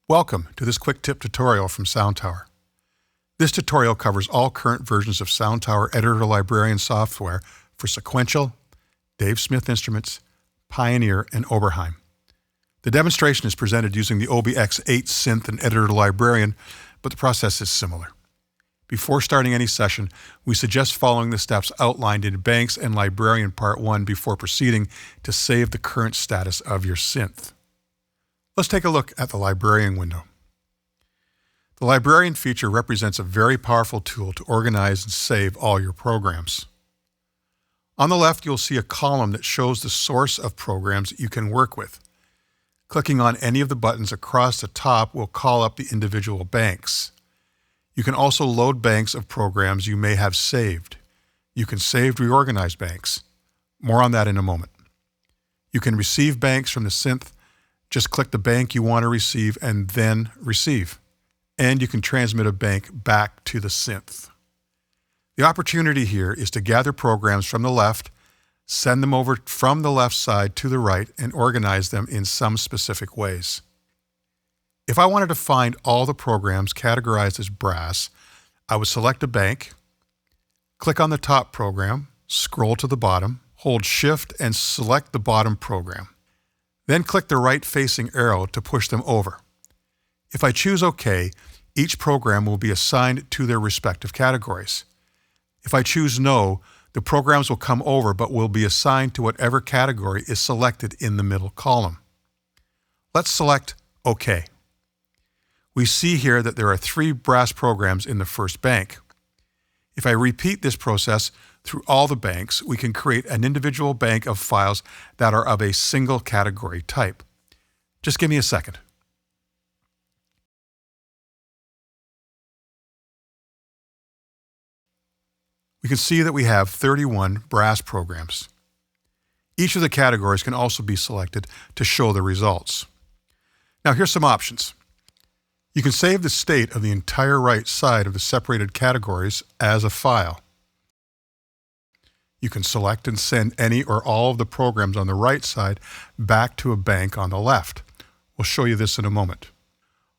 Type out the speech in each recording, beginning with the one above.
Welcome to this quick tip tutorial from SoundTower. This tutorial covers all current versions of SoundTower Editor Librarian software for Sequential, Dave Smith Instruments, Pioneer, and Oberheim. The demonstration is presented using the OBX8 synth and Editor Librarian, but the process is similar. Before starting any session, we suggest following the steps outlined in Banks and Librarian Part 1 before proceeding to save the current status of your synth. Let's take a look at the Librarian window. The Librarian feature represents a very powerful tool to organize and save all your programs. On the left, you'll see a column that shows the source of programs you can work with. Clicking on any of the buttons across the top will call up the individual banks. You can also load banks of programs you may have saved. You can save reorganized banks. More on that in a moment. You can receive banks from the synth. Just click the bank you want to receive and then receive. And you can transmit a bank back to the synth. The opportunity here is to gather programs from the left, send them over from the left side to the right, and organize them in some specific ways. If I wanted to find all the programs categorized as brass, I would select a bank, click on the top program, scroll to the bottom, hold Shift and select the bottom program. Then click the right-facing arrow to push them over. If I choose OK, each program will be assigned to their respective categories. If I choose No, the programs will come over but will be assigned to whatever category is selected in the middle column. Let's select OK. We see here that there are 3 brass programs in the first bank. If I repeat this process through all the banks, we can create an individual bank of files that are of a single category type. Just give me a second. We can see that we have 31 brass programs. Each of the categories can also be selected to show the results. Now here's some options. You can save the state of the entire right side of the separated categories as a file. You can select and send any or all of the programs on the right side back to a bank on the left. We'll show you this in a moment.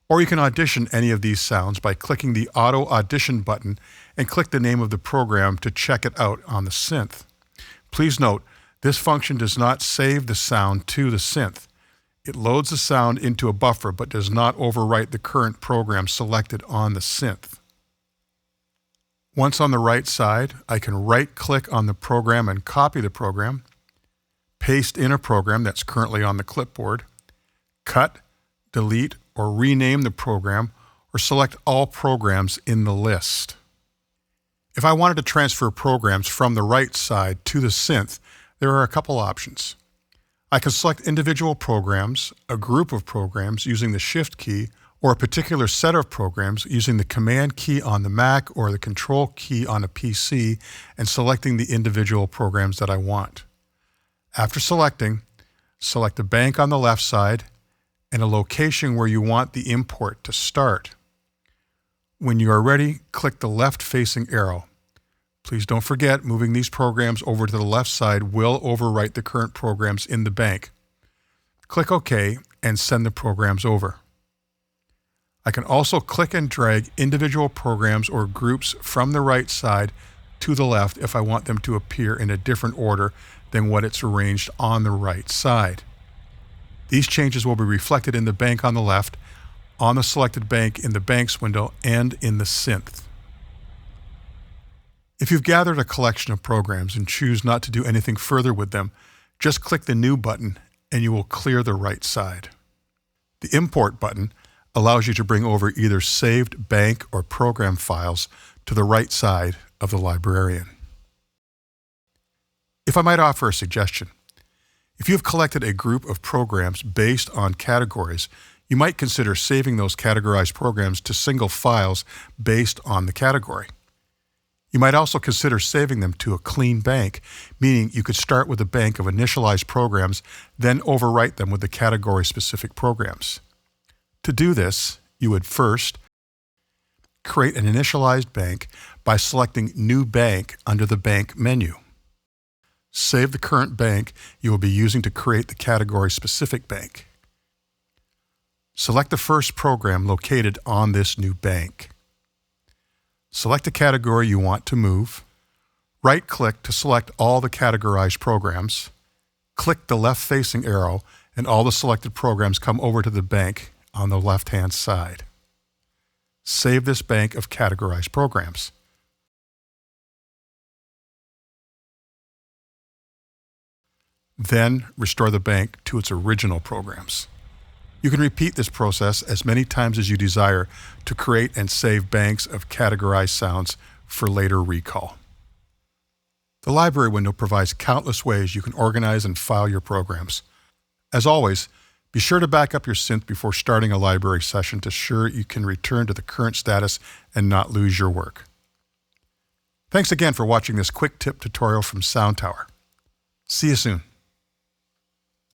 Or you can audition any of these sounds by clicking the Auto Audition button and click the name of the program to check it out on the synth. Please note, this function does not save the sound to the synth. It loads the sound into a buffer but does not overwrite the current program selected on the synth. Once on the right side, I can right-click on the program and copy the program, paste in a program that's currently on the clipboard, cut, delete, or rename the program, or select all programs in the list. If I wanted to transfer programs from the right side to the synth, there are a couple options. I can select individual programs, a group of programs using the Shift key, or a particular set of programs using the Command key on the Mac or the Control key on a PC and selecting the individual programs that I want. After selecting, select a bank on the left side and a location where you want the import to start. When you are ready, click the left-facing arrow. Please don't forget, moving these programs over to the left side will overwrite the current programs in the bank. Click OK and send the programs over. I can also click and drag individual programs or groups from the right side to the left if I want them to appear in a different order than what it's arranged on the right side. These changes will be reflected in the bank on the left, on the selected bank in the Banks window, and in the synth. If you've gathered a collection of programs and choose not to do anything further with them, just click the New button and you will clear the right side. The Import button allows you to bring over either saved bank or program files to the right side of the Librarian. If I might offer a suggestion, if you've collected a group of programs based on categories, you might consider saving those categorized programs to single files based on the category. You might also consider saving them to a clean bank, meaning you could start with a bank of initialized programs, then overwrite them with the category-specific programs. To do this, you would first create an initialized bank by selecting New Bank under the Bank menu. Save the current bank you will be using to create the category-specific bank. Select the first program located on this new bank. Select a category you want to move. Right-click to select all the categorized programs. Click the left-facing arrow, and all the selected programs come over to the bank on the left-hand side. Save this bank of categorized programs. Then restore the bank to its original programs. You can repeat this process as many times as you desire to create and save banks of categorized sounds for later recall. The library window provides countless ways you can organize and file your programs. As always, be sure to back up your synth before starting a library session to ensure you can return to the current status and not lose your work. Thanks again for watching this quick tip tutorial from Sound Tower. See you soon.